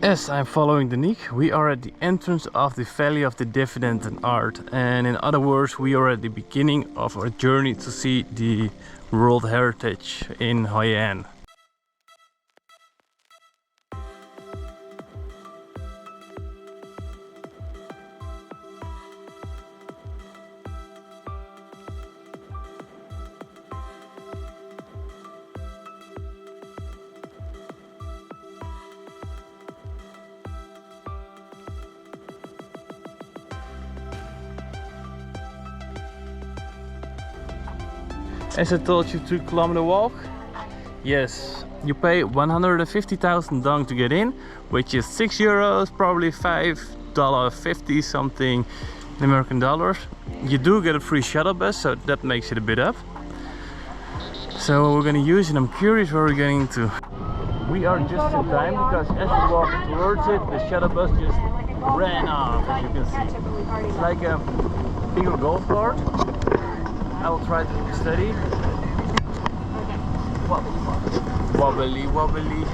As I'm following the Nick, we are at the entrance of the Valley of the Dividend and Art, and in other words, we are at the beginning of our journey to see the World Heritage in Hoi An. As I told you, 2-kilometer walk. Yes, you pay 150,000 dong to get in, which is €6, probably $5.50 something in American dollars. You do get a free shuttle bus, so that makes it a bit up. So what we're gonna use, and I'm curious where we're getting to. We are just in time because as we walk towards it, the shuttle bus just ran off, as you can see. It's like a bigger golf cart. I will try to be steady. Wobbly, wobbly.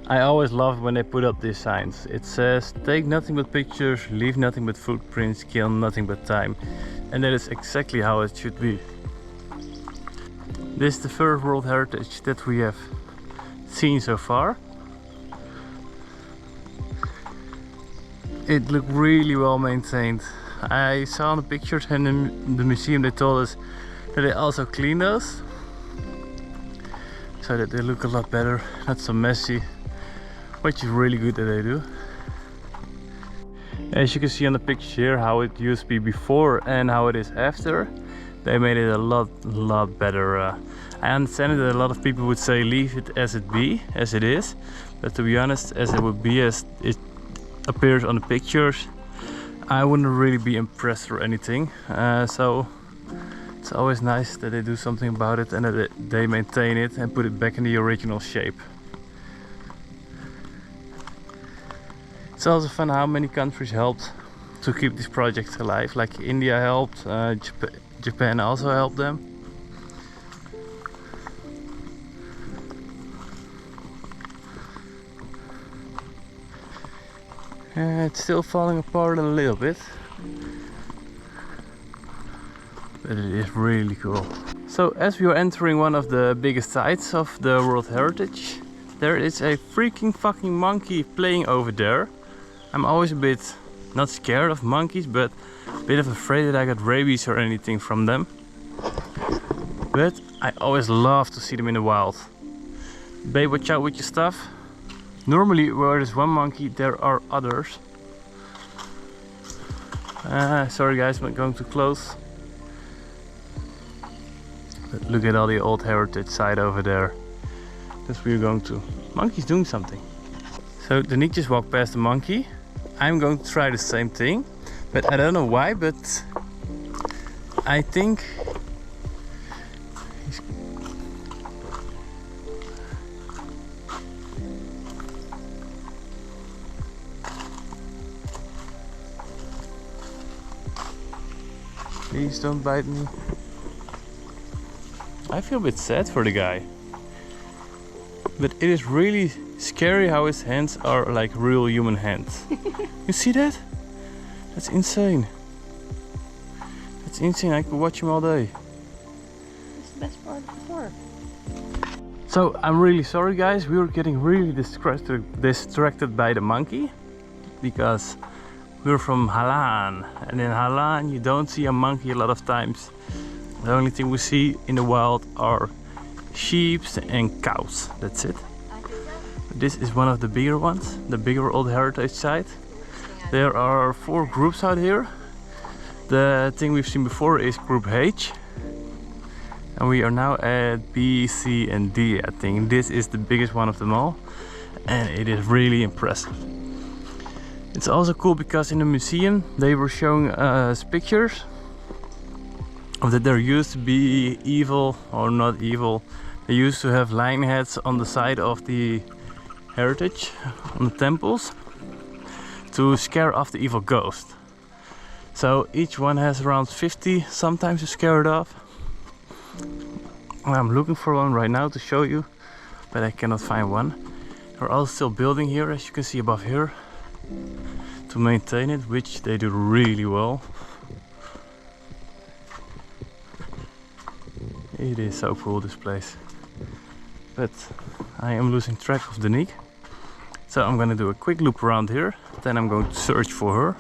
I always love when they put up these signs. It says, take nothing but pictures, leave nothing but footprints, kill nothing but time. And that is exactly how it should be. This is the first World Heritage that we have seen so far. It looked really well maintained. I saw the pictures and in the museum they told us that they also clean those, so that they look a lot better, not so messy, which is really good that they do. As you can see on the picture here how it used to be before and how it is after, they made it a lot better. I understand that a lot of people would say leave it as it be, as it is, but to be honest, as it would be as it appears on the pictures, I wouldn't really be impressed or anything. So it's always nice that they do something about it and that they maintain it and put it back in the original shape. It's also fun how many countries helped to keep this project alive. Like India helped, Japan also helped them. It's still falling apart a little bit, but it is really cool. So as we are entering one of the biggest sites of the World Heritage, there is a freaking fucking monkey playing over there. I'm always a bit, not scared of monkeys, but a bit of afraid that I got rabies or anything from them. But I always love to see them in the wild. Babe, watch out with your stuff. Normally where there's one monkey, there are others. Sorry guys, I'm going too close. But look at all the old heritage site over there. That's where we're going to. Monkey's doing something. So the Nick just walked past the monkey. I'm going to try the same thing, but I don't know why, but I think please don't bite me. I feel a bit sad for the guy. But it is really scary how his hands are like real human hands. You see that? That's insane. That's insane. I could watch him all day. It's the best part of the farm. So I'm really sorry guys. We were getting really distracted by the monkey. Because we're from Halan, and in Halan you don't see a monkey a lot of times. The only thing we see in the wild are sheep and cows. That's it. This is one of the bigger ones, the bigger old heritage site. There are 4 groups out here. The thing we've seen before is group H, and we are now at B, C and D. I think this is the biggest one of them all, and it is really impressive. It's also cool because in the museum they were showing us pictures of that there used to be evil, or not evil. They used to have lion heads on the side of the heritage, on the temples, to scare off the evil ghost. So each one has around 50 sometimes to scare it off. I'm looking for one right now to show you, but I cannot find one. They're all still building here, as you can see above here, to maintain it, which they do really well. It is so cool, this place. But I am losing track of Danique. So I'm gonna do a quick loop around here, then I'm going to search for her.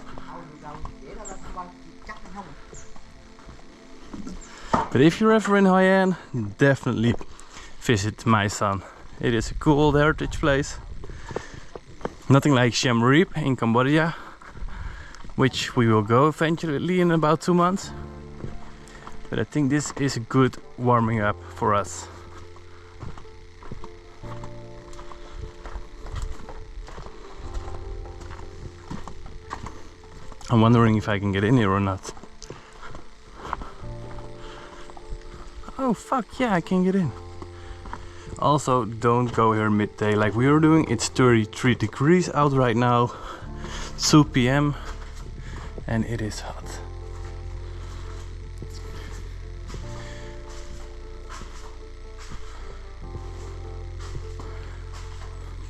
But if you're ever in Hoi An, definitely visit Myson. It is a cool old heritage place. Nothing like Siem Reap in Cambodia, which we will go eventually in about 2 months. But I think this is a good warming up for us. I'm wondering if I can get in here or not. Oh fuck yeah, I can get in. Also, don't go here midday like we were doing. It's 33 degrees out right now, 2 p.m. and it is hot.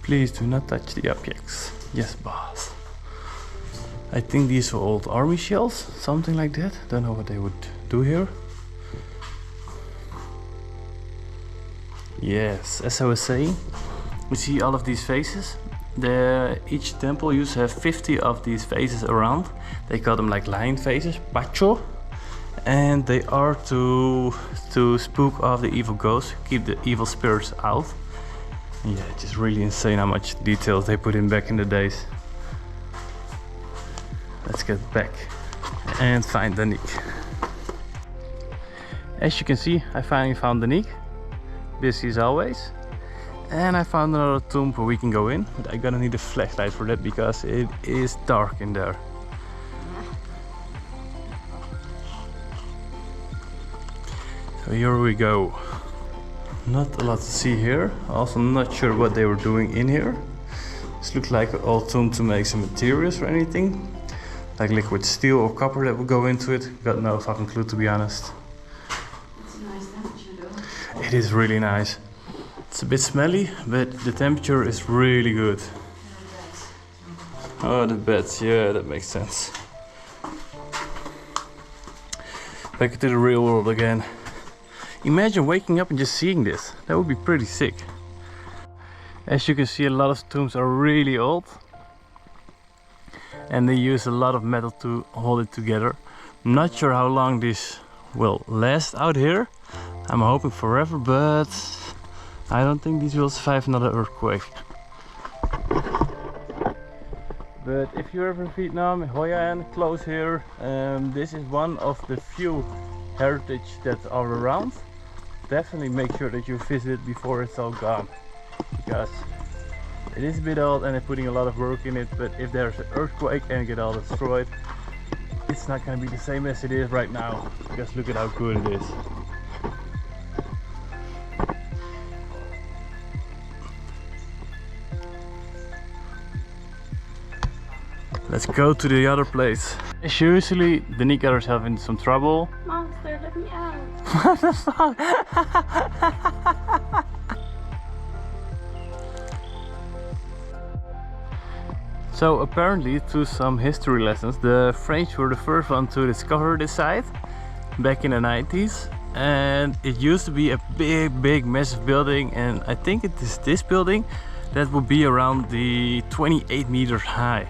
Please do not touch the objects. Yes, boss. I think these are old army shells, something like that. Don't know what they would do here. Yes, as I was saying, we see all of these faces. Each temple used to have 50 of these faces around. They call them like lion faces, pacho. And they are to spook off the evil ghosts, keep the evil spirits out. Yeah, it's just really insane how much details they put in back in the days. Let's get back and find Danique. As you can see, I finally found Danique. Busy as always. And I found another tomb where we can go in, but I'm gonna need a flashlight for that because it is dark in there. So here we go. Not a lot to see here. Also not sure what they were doing in here. This looks like an old tomb to make some materials or anything. Like liquid steel or copper that would go into it. Got no fucking clue, to be honest. It's a nice temperature though. It is really nice. It's a bit smelly, but the temperature is really good. Oh, the beds, yeah, that makes sense. Back to the real world again. Imagine waking up and just seeing this. That would be pretty sick. As you can see, a lot of tombs are really old. And they use a lot of metal to hold it together. I'm not sure how long this will last out here. I'm hoping forever, but I don't think these will survive another earthquake. But if you're ever in Vietnam, Hoi An, close here, this is one of the few heritage that are around. Definitely make sure that you visit it before it's all gone, because it is a bit old and they're putting a lot of work in it. But if there's an earthquake and get all destroyed, it's not going to be the same as it is right now, because look at how good it is. Let's go to the other place. As usually, Danique got herself into some trouble. Monster, let me out. What the fuck? So apparently, through some history lessons, the French were the first one to discover this site back in the 90s. And it used to be a big massive building, and I think it is this building that will be around the 28 meters high.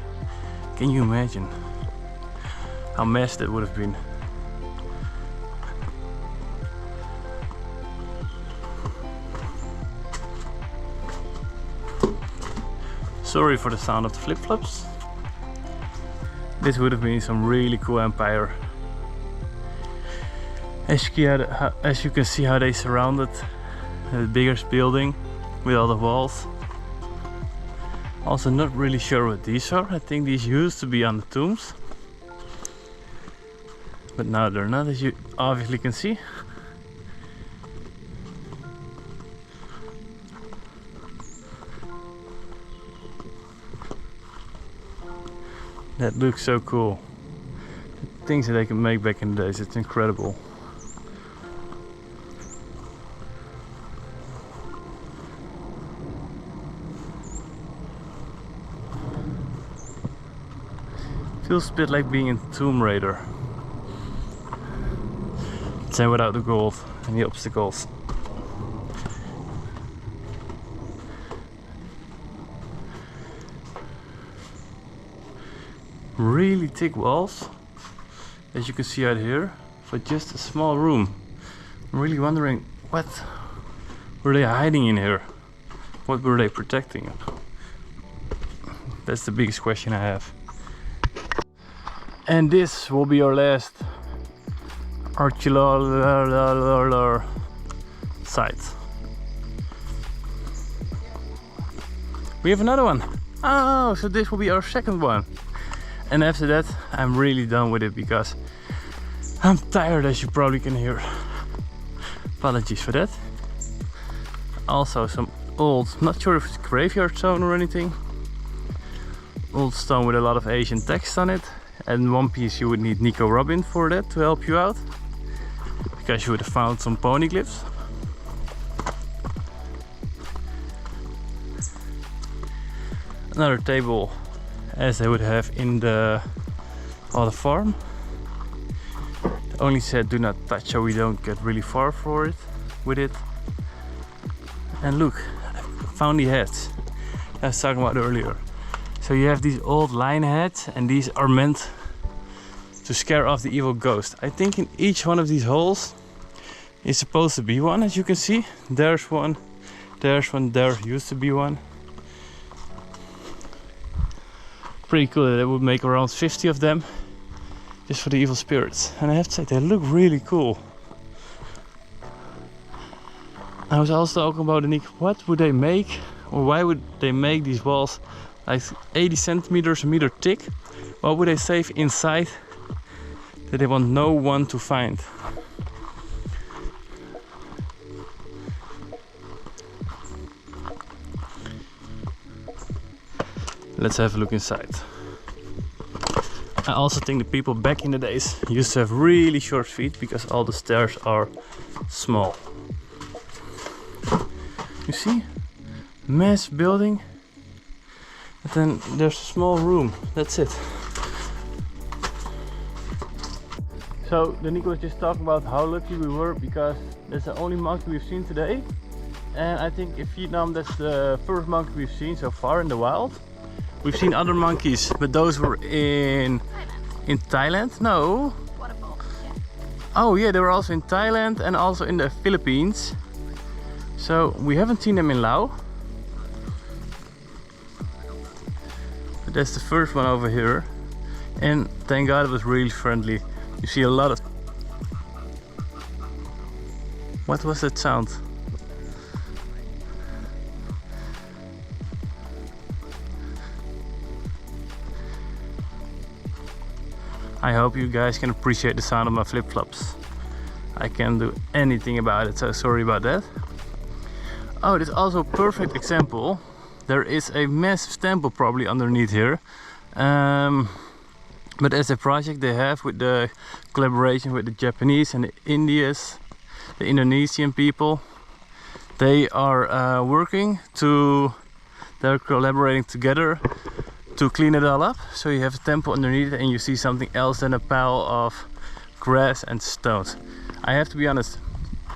Can you imagine how massive that would have been? Sorry for the sound of the flip-flops. This would have been some really cool empire. As you can see how they surrounded the biggest building with all the walls. Also not really sure what these are. I think these used to be on the tombs. But now they're not, as you obviously can see. That looks so cool. The things that they can make back in the days, it's incredible. Feels a bit like being in Tomb Raider. Same without the gold and the obstacles. Really thick walls, as you can see out here, for just a small room. I'm really wondering, what were they hiding in here? What were they protecting? That's the biggest question I have. And this will be our last archaeological site. We have another one. Oh, so this will be our second one. And after that, I'm really done with it because I'm tired, as you probably can hear. Apologies for that. Also some old, not sure if it's graveyard stone or anything. Old stone with a lot of Asian text on it. And one piece you would need Nico Robin for that to help you out. Because you would have found some poneglyphs. Another table, as they would have in the other farm. It only said do not touch, so we don't get really far for it with it. And look, I found the heads I was talking about earlier. So you have these old lion heads, and these are meant to scare off the evil ghost. I think in each one of these holes is supposed to be one, as you can see. There's one, there used to be one. Pretty cool that they would make around 50 of them just for the evil spirits. And I have to say, they look really cool. I was also talking about what would they make, or why would they make these walls like 80 centimeters, a meter thick? What would they save inside that they want no one to find? Let's have a look inside. I also think the people back in the days used to have really short feet because all the stairs are small. You see? Massive building. And then there's a small room. That's it. So the Nico was just talking about how lucky we were because that's the only monkey we've seen today. And I think in Vietnam that's the first monkey we've seen so far in the wild. We've seen other monkeys, but those were in Thailand? No. Waterfall, yeah. Oh yeah, they were also in Thailand and also in the Philippines. So we haven't seen them in Laos. But that's the first one over here. And thank God it was really friendly. You see a lot of... What was that sound? I hope you guys can appreciate the sound of my flip-flops. I can't do anything about it, so sorry about that. Oh, this is also a perfect example. There is a massive temple probably underneath here. But as a project they have with the collaboration with the Japanese and the Indians, the Indonesian people, they are they're collaborating together to clean it all up. So you have a temple underneath it and you see something else than a pile of grass and stones. I have to be honest,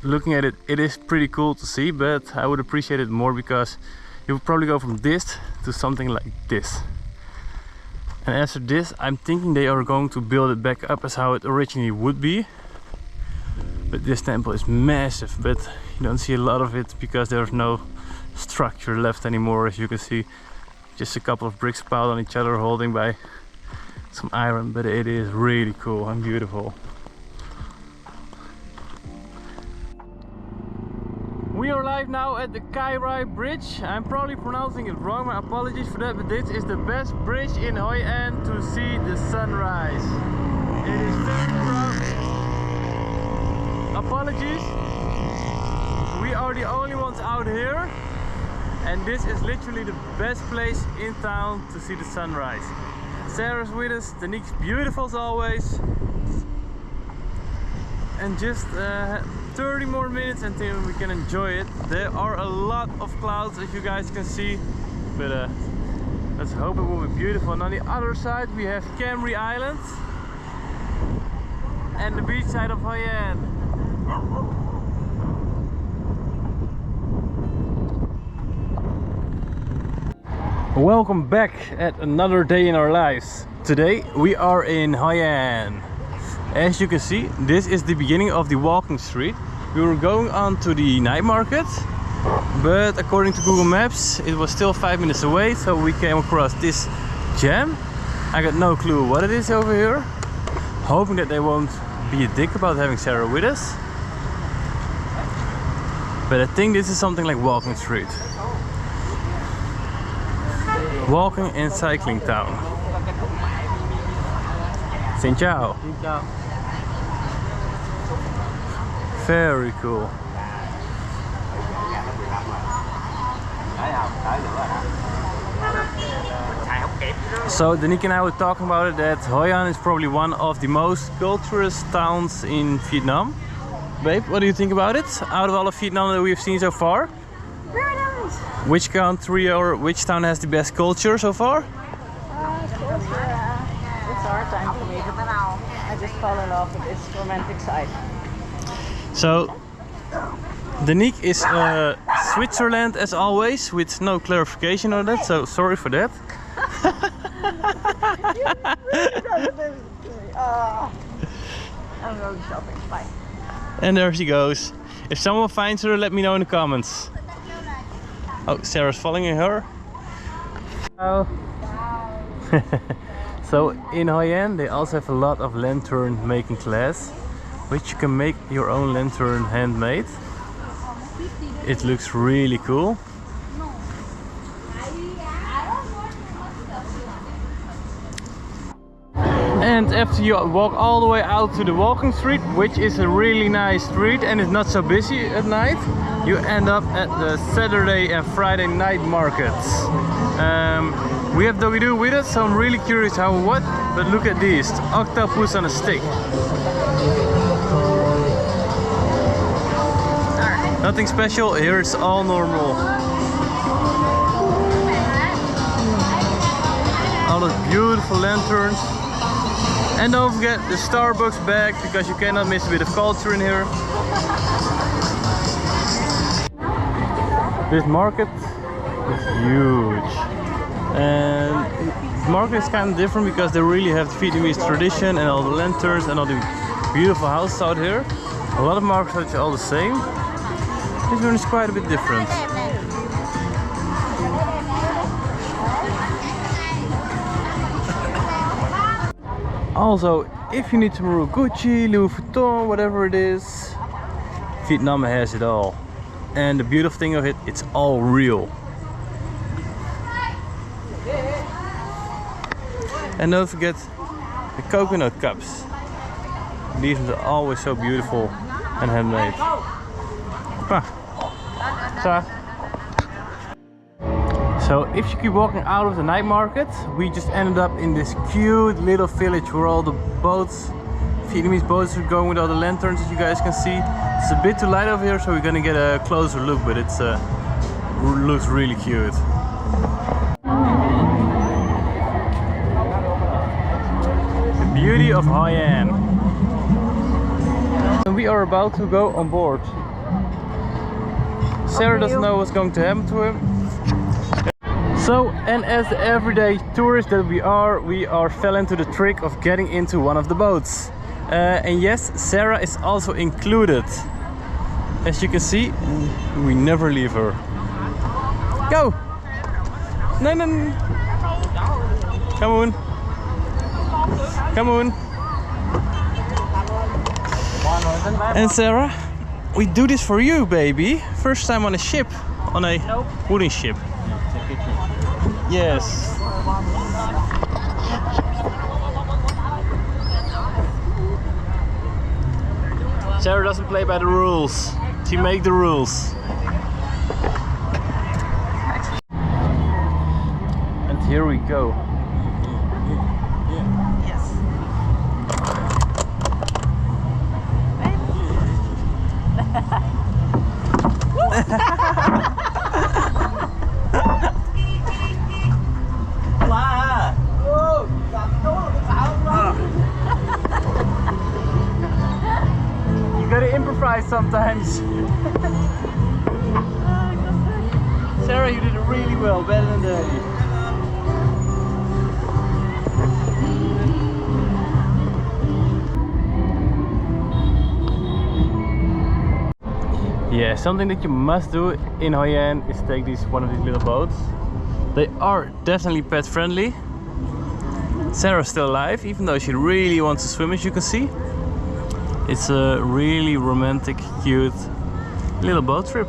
looking at it, it is pretty cool to see, but I would appreciate it more because you would probably go from this to something like this. And after this, I'm thinking they are going to build it back up as how it originally would be. But this temple is massive, but you don't see a lot of it because there's no structure left anymore, as you can see. Just a couple of bricks piled on each other holding by some iron, but it is really cool and beautiful. We are live now at the Kai Rai Bridge. I'm probably pronouncing it wrong, my apologies for that, but this is the best bridge in Hoi An to see the sunrise. It is very proud. Apologies. We are the only ones out here. And this is literally the best place in town to see the sunrise. Sarah's with us, Danique's beautiful as always. And just 30 more minutes until we can enjoy it. There are a lot of clouds, as you guys can see, but Let's hope it will be beautiful. And on the other side we have Camry Island and the beach side of Hoi An. Welcome back at another day in our lives. Today we are in Hoi An. As you can see, this is the beginning of the walking street. We were going on to the night market, but according to Google Maps it was still 5 minutes away, so we came across this Cham. I got no clue what it is over here. Hoping that they won't be a dick about having Sarah with us. But I think this is something like walking street. Walking and cycling town. Xin chào. Very cool. So Danique and I were talking about it, that Hoi An is probably one of the most culturous towns in Vietnam. Babe, what do you think about it? Out of all of Vietnam that we've seen so far? Very nice. Which country or which town has the best culture so far? Culture, it's our time for me, but I just fall in love with its romantic side. So Danique is Switzerland as always, with no clarification on that, so sorry for that. I'm going shopping, bye. And there she goes. If someone finds her, let me know in the comments. Oh, Sarah's following her. Oh. So in Hoi An they also have a lot of lantern making class, which you can make your own lantern handmade. It looks really cool. And after you walk all the way out to the walking street, which is a really nice street and it's not so busy at night, you end up at the Saturday and Friday night markets. We have Duy Phú with us, so I'm really curious how what, but look at these, octopus on a stick. Nothing special, here it's all normal. All those beautiful lanterns. And don't forget the Starbucks bag, because you cannot miss a bit of culture in here. This market is huge. And the market is kind of different because they really have the Vietnamese tradition and all the lanterns and all the beautiful houses out here. A lot of markets are all the same. This one is quite a bit different. Also, if you need some real Gucci, Louis Vuitton, whatever it is, Vietnam has it all. And the beautiful thing of it, it's all real. And don't forget the coconut cups. These are always so beautiful and handmade. So if you keep walking out of the night market, we just ended up in this cute little village where all the boats, Vietnamese boats, are going with all the lanterns, as you guys can see. It's a bit too light over here, so we're gonna get a closer look, but it's looks really cute. The beauty of Hoi An. And we are about to go on board. Sarah doesn't know what's going to happen to him. So, and as the everyday tourists that we are fell into the trick of getting into one of the boats. And yes, Sarah is also included. As you can see, we never leave her. Go! No, no, no. Come on. Come on. And Sarah, we do this for you, baby. First time on a ship, on a wooden ship. Yes. Sarah doesn't play by the rules. She makes the rules. And here we go. Yes. cry sometimes. Sarah, you did it really well, better than Daddy. Yeah, something that you must do in Hoi An is take one of these little boats. They are definitely pet friendly. Sarah's still alive, even though she really wants to swim, as you can see. It's a really romantic, cute little boat trip.